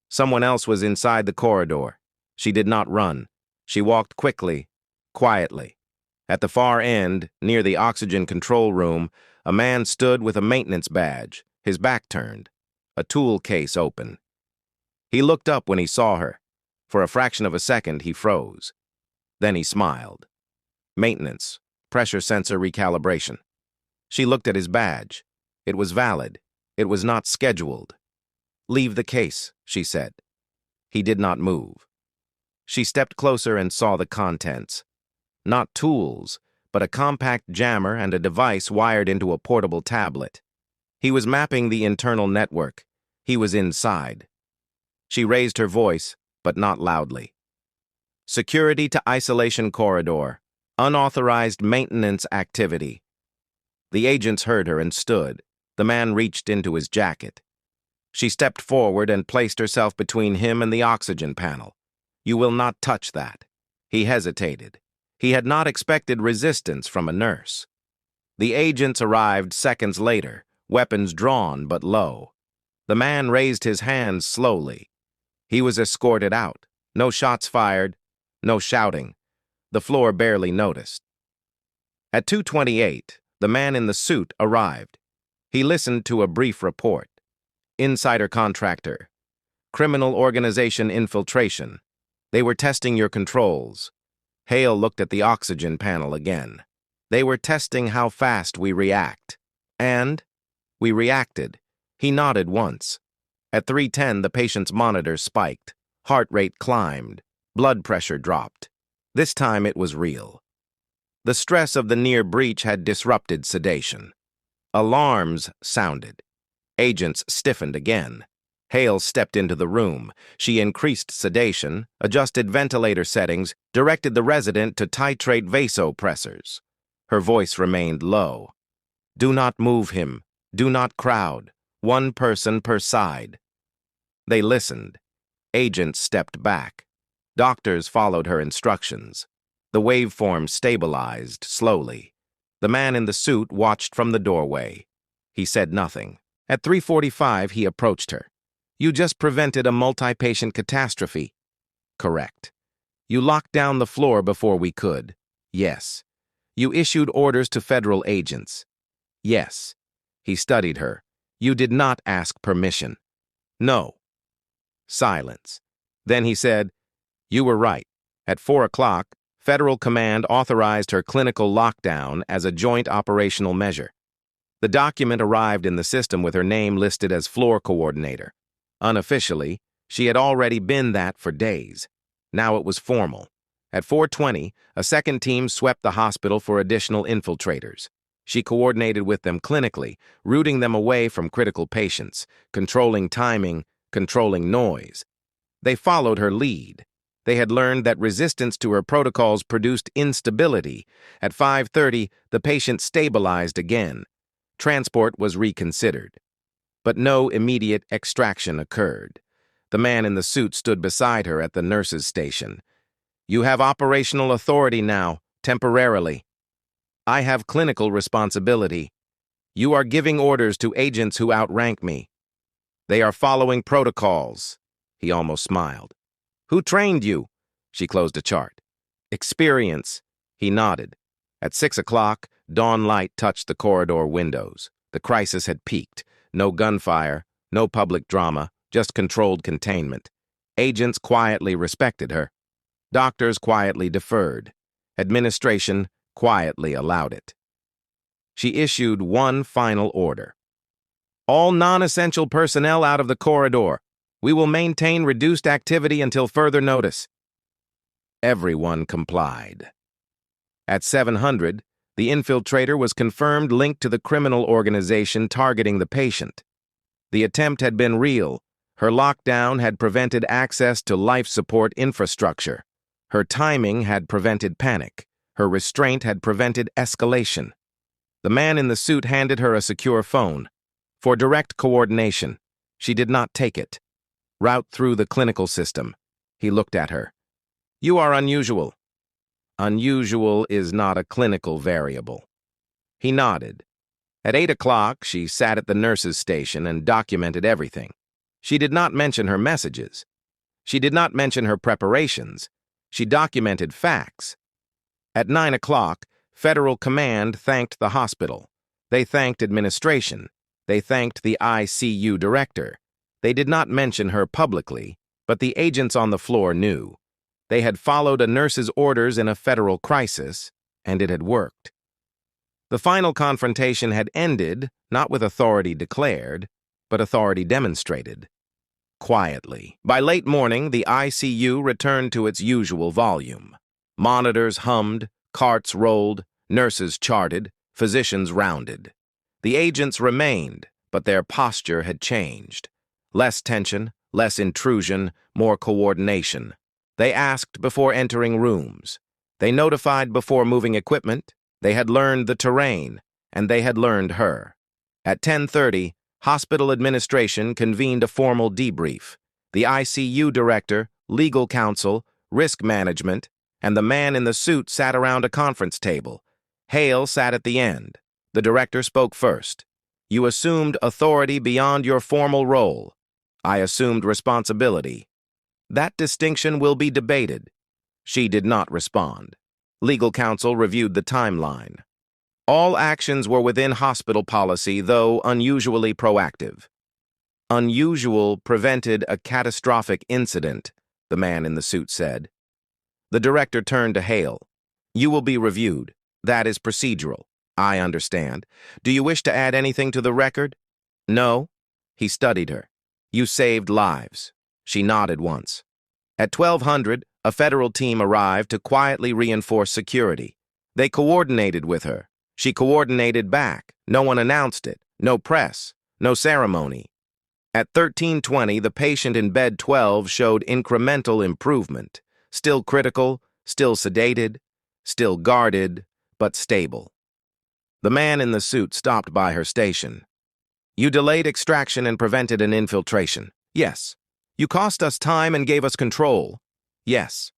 Someone else was inside the corridor. She did not run. She walked quickly, quietly. At the far end, near the oxygen control room, a man stood with a maintenance badge, his back turned, a tool case open. He looked up when he saw her. For a fraction of a second, he froze. Then he smiled. Maintenance, pressure sensor recalibration. She looked at his badge. It was valid. It was not scheduled. "Leave the case," she said. He did not move. She stepped closer and saw the contents. Not tools, but a compact jammer and a device wired into a portable tablet. He was mapping the internal network. He was inside. She raised her voice, but not loudly. "Security to isolation corridor. Unauthorized maintenance activity." The agents heard her and stood. The man reached into his jacket. She stepped forward and placed herself between him and the oxygen panel. "You will not touch that." He hesitated. He had not expected resistance from a nurse. The agents arrived seconds later, weapons drawn but low. The man raised his hands slowly. He was escorted out. No shots fired, no shouting. The floor barely noticed. At 2:28, the man in the suit arrived. He listened to a brief report. "Insider contractor. Criminal organization infiltration. They were testing your controls." Hale looked at the oxygen panel again. "They were testing how fast we react." "And?" "We reacted." He nodded once. At 3:10, the patient's monitor spiked. Heart rate climbed. Blood pressure dropped. This time it was real. The stress of the near breach had disrupted sedation. Alarms sounded. Agents stiffened again. Hale stepped into the room. She increased sedation, adjusted ventilator settings, directed the resident to titrate vasopressors. Her voice remained low. "Do not move him. Do not crowd. One person per side." They listened. Agents stepped back. Doctors followed her instructions. The waveform stabilized slowly. The man in the suit watched from the doorway. He said nothing. At 3:45, he approached her. "You just prevented a multi-patient catastrophe." "Correct." "You locked down the floor before we could." "Yes." "You issued orders to federal agents." "Yes." He studied her. "You did not ask permission." "No." Silence. Then he said, "You were right. At 4 o'clock, Federal Command authorized her clinical lockdown as a joint operational measure." The document arrived in the system with her name listed as floor coordinator. Unofficially, she had already been that for days. Now it was formal. At 4:20, a second team swept the hospital for additional infiltrators. She coordinated with them clinically, routing them away from critical patients, controlling timing, controlling noise. They followed her lead. They had learned that resistance to her protocols produced instability. At 5:30, the patient stabilized again. Transport was reconsidered. But no immediate extraction occurred. The man in the suit stood beside her at the nurse's station. "You have operational authority now, temporarily. I have clinical responsibility. You are giving orders to agents who outrank me. They are following protocols." He almost smiled. "Who trained you?" She closed a chart. "Experience." He nodded. At 6 o'clock, dawn light touched the corridor windows. The crisis had peaked. No gunfire, no public drama, just controlled containment. Agents quietly respected her. Doctors quietly deferred. Administration quietly allowed it. She issued one final order. "All non-essential personnel out of the corridor. We will maintain reduced activity until further notice." Everyone complied. At 700, the infiltrator was confirmed linked to the criminal organization targeting the patient. The attempt had been real. Her lockdown had prevented access to life support infrastructure. Her timing had prevented panic. Her restraint had prevented escalation. The man in the suit handed her a secure phone. For direct coordination. She did not take it. "Route through the clinical system." He looked at her. "You are unusual." "Unusual is not a clinical variable." He nodded. At 8 o'clock, she sat at the nurse's station and documented everything. She did not mention her messages. She did not mention her preparations. She documented facts. At 9 o'clock, Federal command thanked the hospital. They thanked administration. They thanked the ICU director. They did not mention her publicly, but the agents on the floor knew. They had followed a nurse's orders in a federal crisis, and it had worked. The final confrontation had ended, not with authority declared, but authority demonstrated. Quietly. By late morning, the ICU returned to its usual volume. Monitors hummed, carts rolled, nurses charted, physicians rounded. The agents remained, but their posture had changed. Less tension, less intrusion, more coordination. They asked before entering rooms. They notified before moving equipment. They had learned the terrain, and they had learned her. At 10:30, hospital administration convened a formal debrief. The ICU director, legal counsel, risk management, and the man in the suit sat around a conference table. Hale sat at the end. The director spoke first. You assumed authority beyond your formal role. I assumed responsibility. That distinction will be debated. She did not respond. Legal counsel reviewed the timeline. All actions were within hospital policy, though unusually proactive. Unusual prevented a catastrophic incident, the man in the suit said. The director turned to Hale. You will be reviewed. That is procedural. I understand. Do you wish to add anything to the record? No. He studied her. You saved lives. She nodded once. At 1200, a federal team arrived to quietly reinforce security. They coordinated with her. She coordinated back. No one announced it. No press. No ceremony. At 1320, the patient in bed 12 showed incremental improvement. Still critical, still sedated, still guarded, but stable. The man in the suit stopped by her station. You delayed extraction and prevented an infiltration. Yes. You cost us time and gave us control. Yes.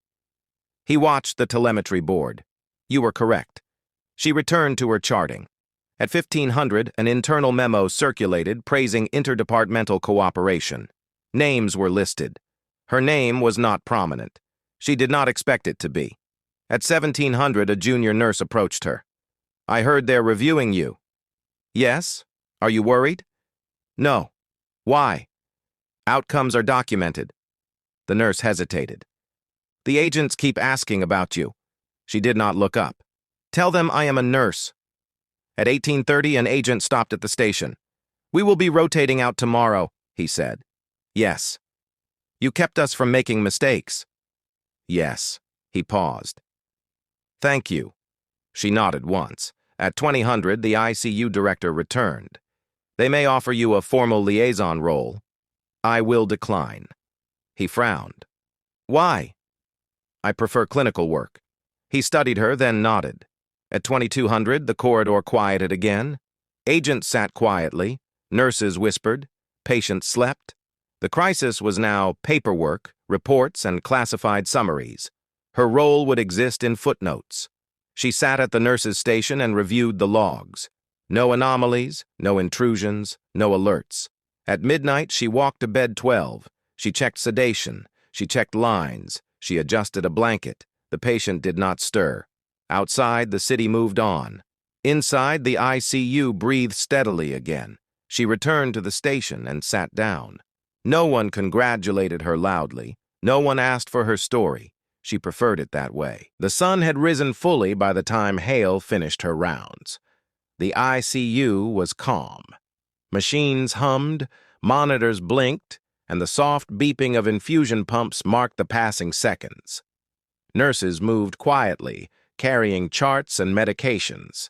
He watched the telemetry board. You were correct. She returned to her charting. At 1500, an internal memo circulated praising interdepartmental cooperation. Names were listed. Her name was not prominent. She did not expect it to be. At 1700, a junior nurse approached her. I heard they're reviewing you. Yes? Are you worried? No. Why? Outcomes are documented. The nurse hesitated. The agents keep asking about you. She did not look up. Tell them I am a nurse. At 1830, an agent stopped at the station. We will be rotating out tomorrow, he said. Yes. You kept us from making mistakes. Yes. He paused. Thank you. She nodded once. At 2000, the ICU director returned. They may offer you a formal liaison role. I will decline. He frowned. Why? I prefer clinical work. He studied her, then nodded. At 2200, the corridor quieted again. Agents sat quietly. Nurses whispered. Patients slept. The crisis was now paperwork, reports, and classified summaries. Her role would exist in footnotes. She sat at the nurse's station and reviewed the logs. No anomalies, no intrusions, no alerts. At midnight, she walked to bed 12. She checked sedation. She checked lines. She adjusted a blanket. The patient did not stir. Outside, the city moved on. Inside, the ICU breathed steadily again. She returned to the station and sat down. No one congratulated her loudly. No one asked for her story. She preferred it that way. The sun had risen fully by the time Hale finished her rounds. The ICU was calm. Machines hummed, monitors blinked, and the soft beeping of infusion pumps marked the passing seconds. Nurses moved quietly, carrying charts and medications.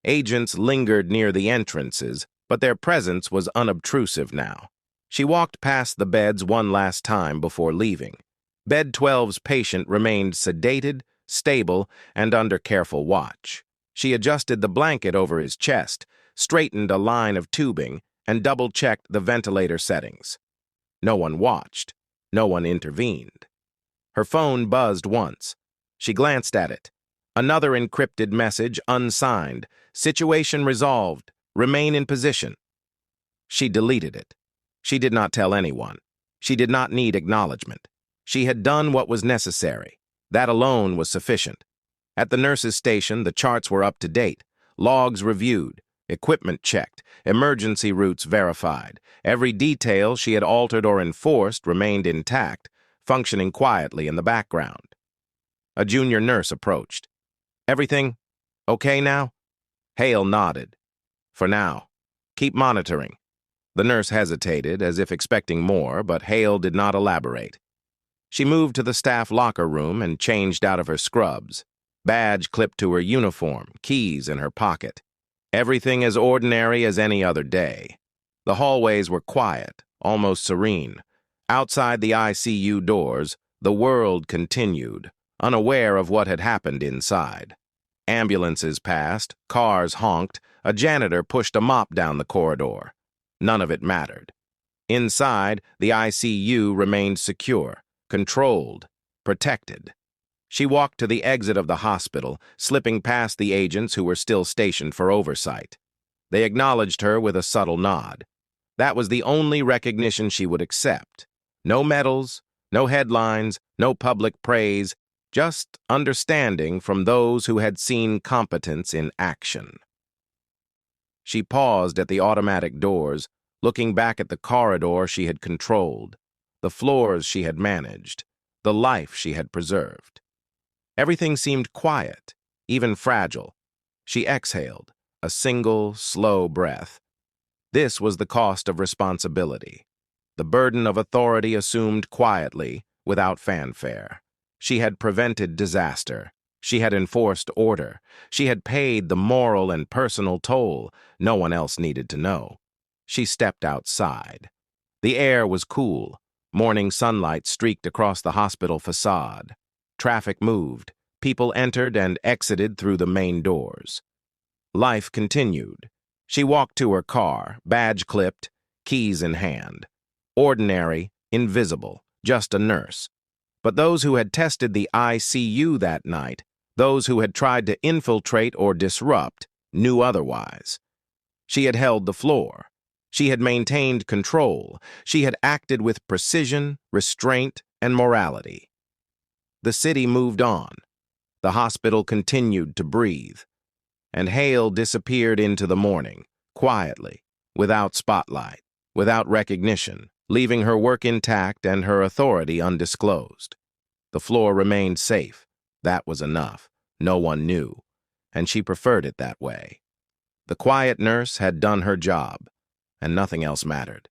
Agents lingered near the entrances, but their presence was unobtrusive now. She walked past the beds one last time before leaving. Bed 12's patient remained sedated, stable, and under careful watch. She adjusted the blanket over his chest, straightened a line of tubing, and double-checked the ventilator settings. No one watched. No one intervened. Her phone buzzed once. She glanced at it. Another encrypted message, unsigned. Situation resolved. Remain in position. She deleted it. She did not tell anyone. She did not need acknowledgement. She had done what was necessary. That alone was sufficient. At the nurse's station, the charts were up to date, logs reviewed, equipment checked, emergency routes verified. Every detail she had altered or enforced remained intact, functioning quietly in the background. A junior nurse approached. "Everything okay now?" Hale nodded. "For now. Keep monitoring." The nurse hesitated, as if expecting more, but Hale did not elaborate. She moved to the staff locker room and changed out of her scrubs, badge clipped to her uniform, keys in her pocket. Everything as ordinary as any other day. The hallways were quiet, almost serene. Outside the ICU doors, the world continued, unaware of what had happened inside. Ambulances passed, cars honked, a janitor pushed a mop down the corridor. None of it mattered. Inside, the ICU remained secure, controlled, protected. She walked to the exit of the hospital, slipping past the agents who were still stationed for oversight. They acknowledged her with a subtle nod. That was the only recognition she would accept. No medals, no headlines, no public praise, just understanding from those who had seen competence in action. She paused at the automatic doors, looking back at the corridor she had controlled, the floors she had managed, the life she had preserved. Everything seemed quiet, even fragile. She exhaled, a single, slow breath. This was the cost of responsibility. The burden of authority assumed quietly, without fanfare. She had prevented disaster. She had enforced order. She had paid the moral and personal toll no one else needed to know. She stepped outside. The air was cool. Morning sunlight streaked across the hospital facade. Traffic moved. People entered and exited through the main doors. Life continued. She walked to her car, badge clipped, keys in hand. Ordinary, invisible, just a nurse. But those who had tested the ICU that night, those who had tried to infiltrate or disrupt, knew otherwise. She had held the floor. She had maintained control. She had acted with precision, restraint, and morality. The city moved on. The hospital continued to breathe. And Hale disappeared into the morning, quietly, without spotlight, without recognition, leaving her work intact and her authority undisclosed. The floor remained safe. That was enough. No one knew, and she preferred it that way. The quiet nurse had done her job, and nothing else mattered.